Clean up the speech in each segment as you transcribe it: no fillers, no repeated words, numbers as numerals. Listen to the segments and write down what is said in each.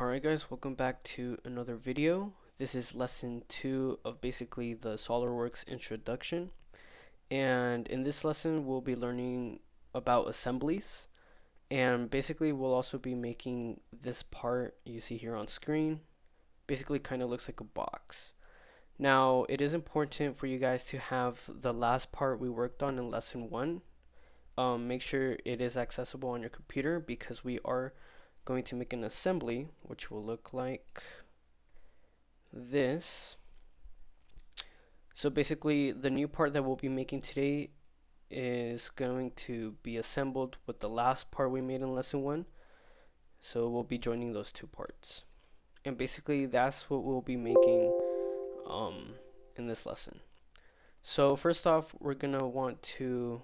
Alright guys, welcome back to another video. This is lesson 2 of basically the SolidWorks introduction. And in this lesson we'll be learning about assemblies. And basically we'll also be making this part you see here on screen. Basically kind of looks like a box. Now it is important for you guys to have the last part we worked on in lesson 1. Make sure it is accessible on your computer because we are going to make an assembly which will look like this. So basically the new part that we'll be making today is going to be assembled with the last part we made in lesson 1. So we'll be joining those two parts, and basically that's what we'll be making in this lesson. So first off, we're gonna want to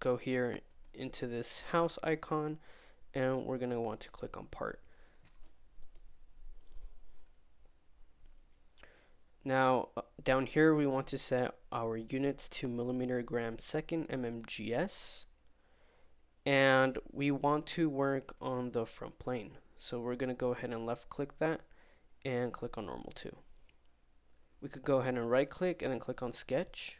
go here into this house icon, and we're gonna want to click on part. Now down here we want to set our units to millimeter gram second mmgs, and we want to work on the front plane. So we're gonna go ahead and left click that and click on normal 2. We could go ahead and right click and then click on sketch.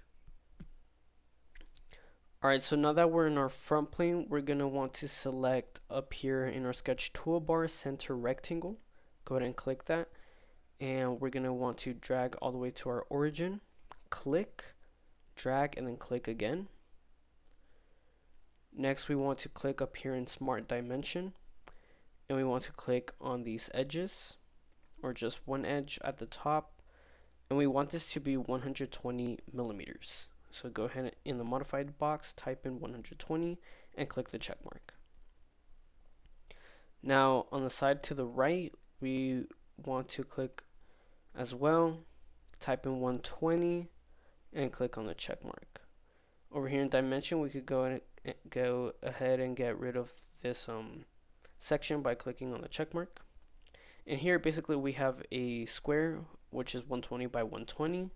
Alright, so now that we're in our front plane, we're going to want to select up here in our sketch toolbar center rectangle. Go ahead and click that, and we're going to want to drag all the way to our origin. Click, drag, and then click again. Next we want to click up here in smart dimension, and we want to click on these edges, or just one edge at the top, and we want this to be 120 millimeters. So go ahead in the modified box, type in 120 and click the check mark. Now on the side to the right, we want to click as well, type in 120 and click on the check mark. Over here in dimension, we could go ahead and get rid of this section by clicking on the check mark. And here basically we have a square which is 120 by 120.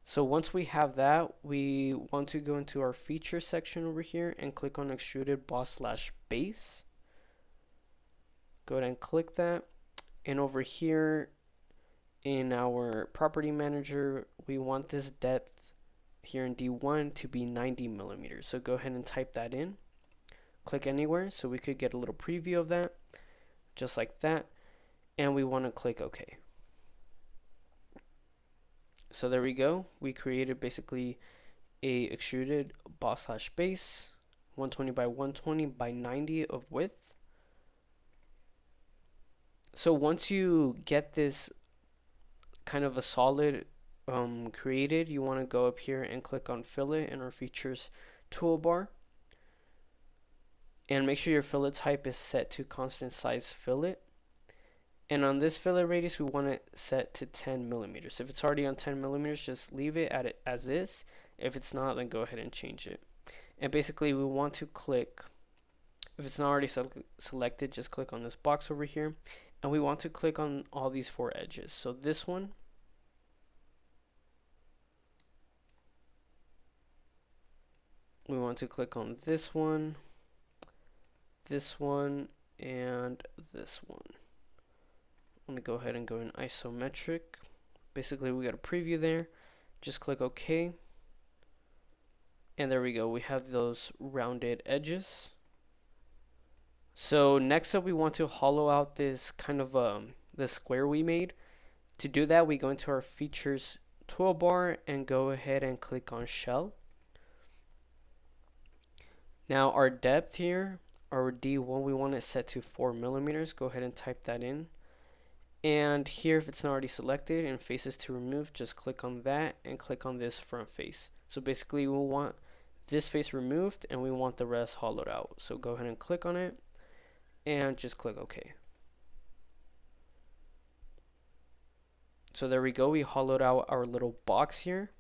So once we have that, we want to go into our feature section over here and click on extruded boss/base. Go ahead and click that, and over here in our property manager, we want this depth here in D1 to be 90 millimeters. So go ahead and type that in, click anywhere so we could get a little preview of that, just like that, and we want to click OK. So there we go. We created basically a extruded boss/base, 120 by 120 by 90 of width. So once you get this kind of a solid created, you want to go up here and click on fillet in our features toolbar, and make sure your fillet type is set to constant size fillet. And on this fillet radius, we want it set to 10 millimeters. If it's already on 10 millimeters, just leave it at it as is. If it's not, then go ahead and change it. And basically, we want to click, if it's not already selected, just click on this box over here. And we want to click on all these 4 edges. So this one, we want to click on this one, and this one. Let me go ahead and go in isometric. Basically we got a preview there. Just click OK, and there we go. We have those rounded edges. So next up, we want to hollow out this kind of this square we made. To do that, we go into our features toolbar and go ahead and click on shell. Now our depth here, our D1, we want it set to 4 millimeters. Go ahead and type that in. And here, if it's not already selected and faces to remove, just click on that and click on this front face. So basically we want this face removed and we want the rest hollowed out. So go ahead and click on it and just click OK. So there we go, we hollowed out our little box here.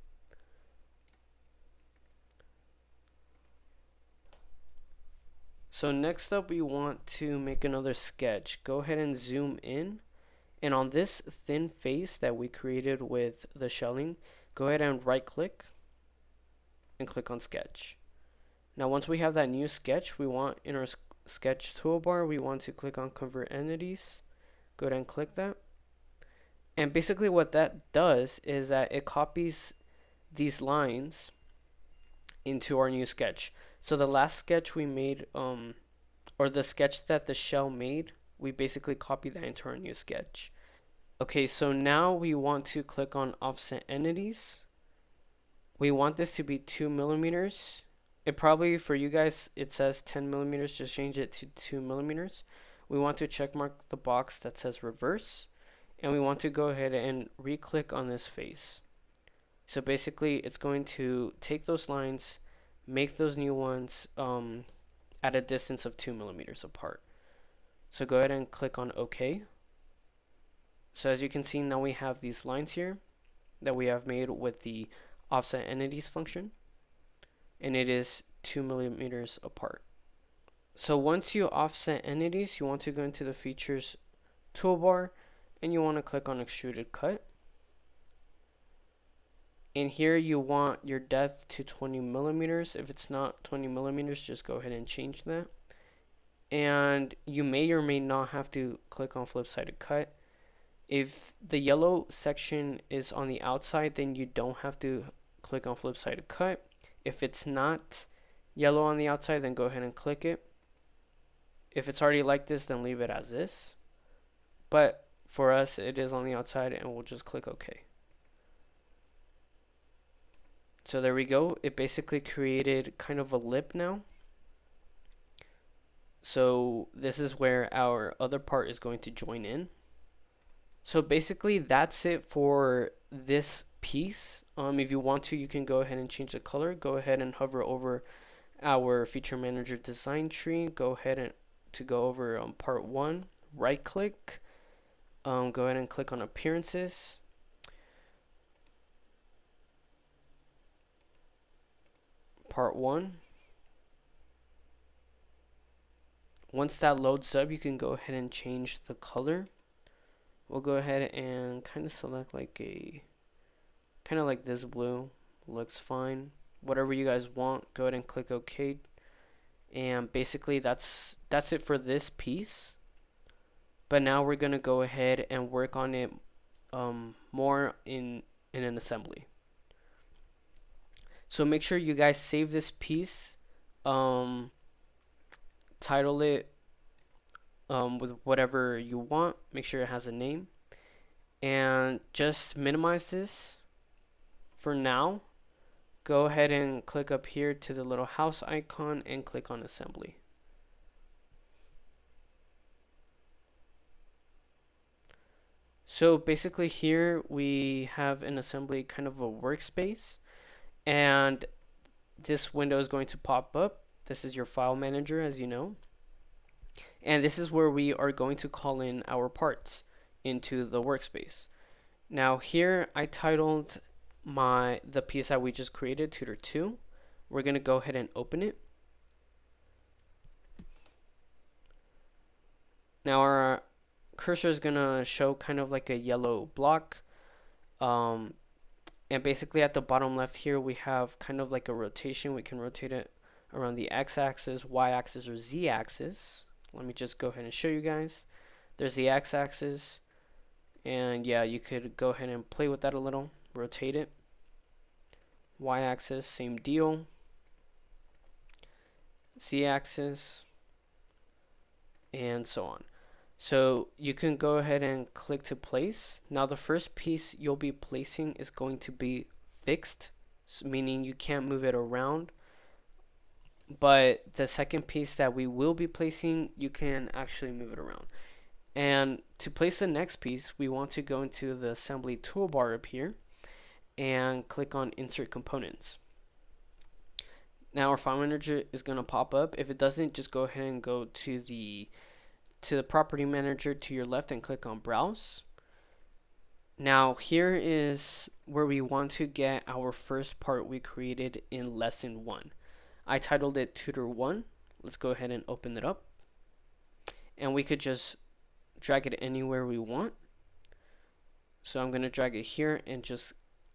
So next up, we want to make another sketch. Go ahead and zoom in. And on this thin face that we created with the shelling, go ahead and right click and click on sketch. Now once we have that new sketch, we want in our sketch toolbar, we want to click on convert entities. Go ahead and click that. And basically what that does is that it copies these lines into our new sketch. So the last sketch we made, or the sketch that the shell made, we basically copy that into our new sketch. Okay, so now we want to click on offset entities. We want this to be 2 millimeters. It probably, for you guys, it says 10 millimeters, just change it to 2 millimeters. We want to check mark the box that says reverse, and we want to go ahead and re-click on this face. So basically it's going to take those lines, make those new ones at a distance of 2 millimeters apart. So go ahead and click on OK. So as you can see, now we have these lines here that we have made with the offset entities function, and it is 2 millimeters apart. So once you offset entities, you want to go into the features toolbar and you want to click on Extruded Cut. And here you want your depth to 20 millimeters. If it's not 20 millimeters, just go ahead and change that. And you may or may not have to click on flip-sided cut. If the yellow section is on the outside, then you don't have to click on flip-sided cut. If it's not yellow on the outside, then go ahead and click it. If it's already like this, then leave it as this. But for us, it is on the outside, and we'll just click OK. So there we go. It basically created kind of a lip now. So this is where our other part is going to join in. So basically that's it for this piece. If you want to, you can go ahead and change the color. Go ahead and hover over our feature manager design tree. Go ahead and to go over part 1, right click, go ahead and click on appearances. Part 1. Once that loads up, you can go ahead and change the color. We'll go ahead and kind of select like this blue. Looks fine. Whatever you guys want, go ahead and click OK. And basically that's it for this piece. But now we're gonna go ahead and work on it more in an assembly. So make sure you guys save this piece, title it with whatever you want. Make sure it has a name, and just minimize this for now. Go ahead and click up here to the little house icon and click on assembly. So basically here we have an assembly, kind of a workspace, and this window is going to pop up. This is your file manager, as you know, and this is where we are going to call in our parts into the workspace. Now here I titled the piece that we just created, Tutor 2. We're going to go ahead and open it. Now our cursor is going to show kind of like a yellow block, and basically at the bottom left here we have kind of like a rotation. We can rotate it around the x-axis, y-axis, or z-axis. Let me just go ahead and show you guys. There's the x-axis, and yeah, you could go ahead and play with that a little, rotate it. Y-axis, same deal. Z-axis, and so on. So you can go ahead and click to place. Now the first piece you'll be placing is going to be fixed, meaning you can't move it around. But the second piece that we will be placing, you can actually move it around. And to place the next piece, we want to go into the assembly toolbar up here and click on insert components. Now our file manager is going to pop up. If it doesn't, just go ahead and go to the property manager to your left and click on browse. Now here is where we want to get our first part we created in lesson 1. I titled it Tutor 1. Let's go ahead and open it up, and we could just drag it anywhere we want. So I'm going to drag it here and just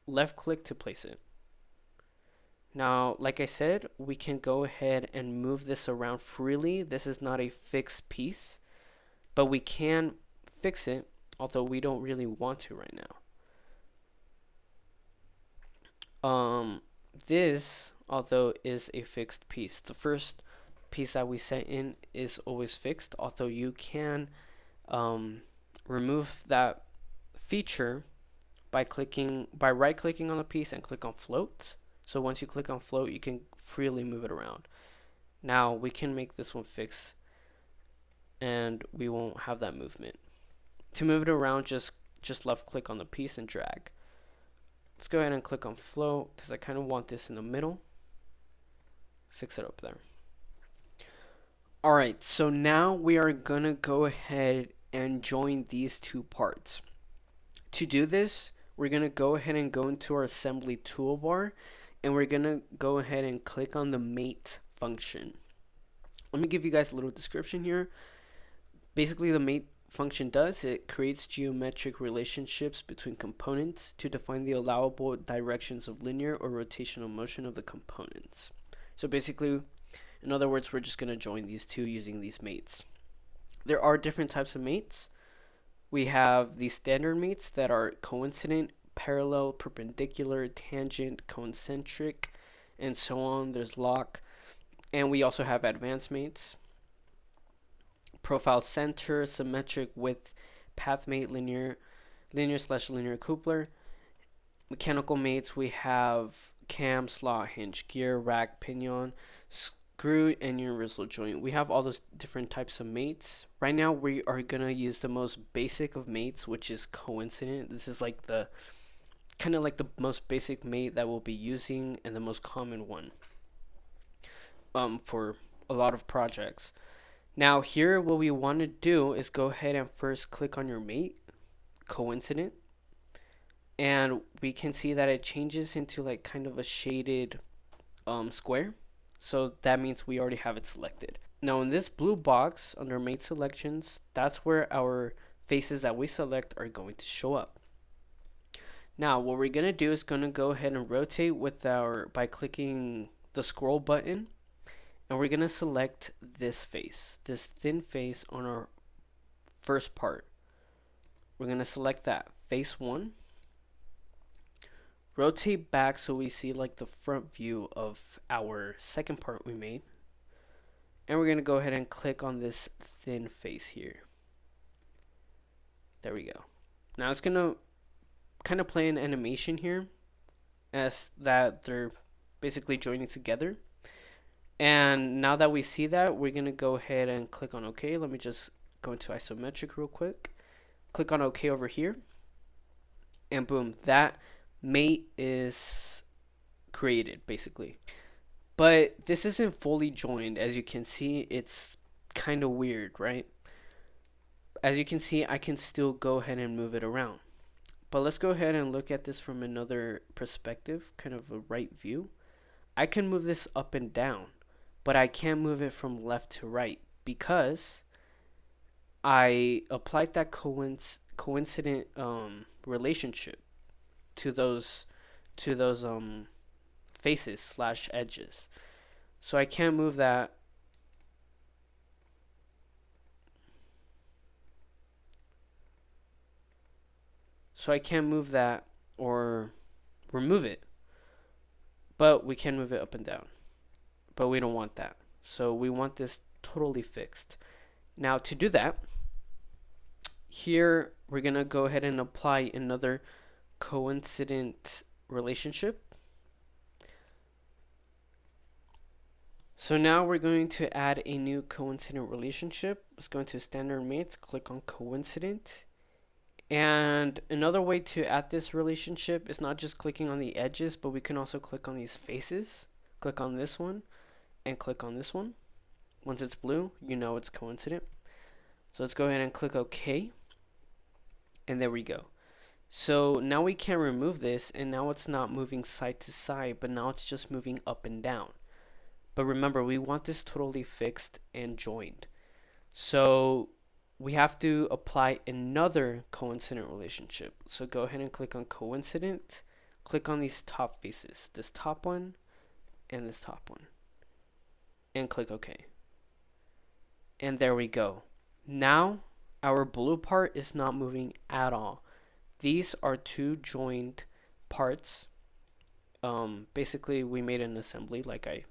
left click to place it. Now, like I said, we can go ahead and move this around freely. This is not a fixed piece, but we can fix it, although we don't really want to right now. This, although, is a fixed piece. The first piece that we set in is always fixed, although you can remove that feature by right clicking on the piece and click on float. So once you click on float, you can freely move it around. Now we can make this one fixed and we won't have that movement. To move it around, just left click on the piece and drag. Let's go ahead and click on float because I kind of want this in the middle. Fix it up there. Alright, so now we are gonna go ahead and join these two parts. To do this, we're gonna go ahead and go into our assembly toolbar, and we're gonna go ahead and click on the mate function. Let me give you guys a little description here. Basically, the mate function it creates geometric relationships between components to define the allowable directions of linear or rotational motion of the components. So basically, in other words, we're just going to join these two using these mates. There are different types of mates. We have the standard mates that are coincident, parallel, perpendicular, tangent, concentric, and so on. There's lock. And we also have advanced mates. Profile center, symmetric, width, path mate, linear / linear coupler. Mechanical mates, we have cam, slot, hinge, gear, rack, pinion, screw, and universal joint. We have all those different types of mates. Right now we are gonna use the most basic of mates, which is coincident. This is like the kind of like the most basic mate that we'll be using and the most common one for a lot of projects. Now here, what we want to do is go ahead and first click on your mate, coincident, and we can see that it changes into like kind of a shaded square. So that means we already have it selected. Now in this blue box under mate selections, that's where our faces that we select are going to show up. Now what we're going to do is going to go ahead and rotate by clicking the scroll button. And we're going to select this face, this thin face on our first part. We're going to select that, face 1. Rotate back so we see like the front view of our second part we made. And we're going to go ahead and click on this thin face here. There we go. Now it's going to kind of play an animation here as that they're basically joining together. And now that we see that, we're going to go ahead and click on OK. Let me just go into isometric real quick. Click on OK over here. And boom, that mate is created basically. But this isn't fully joined. As you can see, it's kind of weird, right? As you can see, I can still go ahead and move it around. But let's go ahead and look at this from another perspective, kind of a right view. I can move this up and down, but I can't move it from left to right because I applied that coincident relationship to those faces / edges. So I can't move that. So I can't move that or remove it, but we can move it up and down. But we don't want that. So we want this totally fixed. Now to do that, here we're going to go ahead and apply another coincident relationship. So now we're going to add a new coincident relationship. Let's go into standard mates, click on coincident. And another way to add this relationship is not just clicking on the edges, but we can also click on these faces. Click on this one and click on this one. Once it's blue, you know it's coincident. So let's go ahead and click OK. And there we go. So now we can remove this, and now it's not moving side to side, but now it's just moving up and down. But remember, we want this totally fixed and joined. So we have to apply another coincident relationship. So go ahead and click on coincident. Click on these top faces, this top one and this top one. And click OK. And there we go. Now our blue part is not moving at all. These are two joined parts. Basically, we made an assembly like I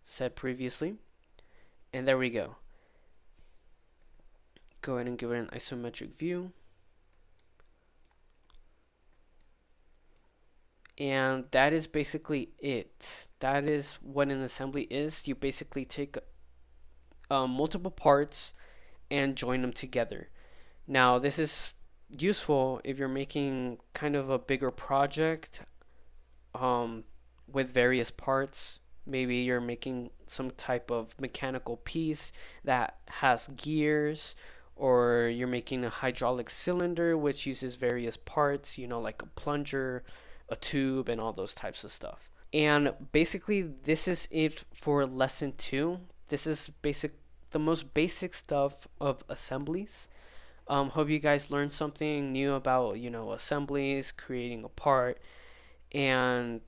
said previously. And there we go. Go ahead and give it an isometric view. And that is basically it. That is what an assembly is. You basically take multiple parts and join them together. Now, this is useful if you're making kind of a bigger project with various parts. Maybe you're making some type of mechanical piece that has gears, or you're making a hydraulic cylinder which uses various parts, you know, like a plunger, a tube, and all those types of stuff. And basically, this is it for lesson 2. This is the most basic stuff of assemblies. Hope you guys learned something new about, you know, assemblies, creating a part, and,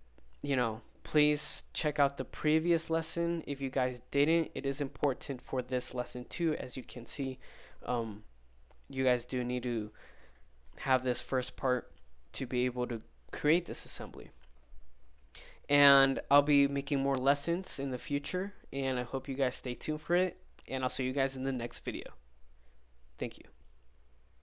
you know, please check out the previous lesson if you guys didn't. It is important for this lesson too. As you can see, you guys do need to have this first part to be able to create this assembly. And I'll be making more lessons in the future, and I hope you guys stay tuned for it, and I'll see you guys in the next video. Thank you.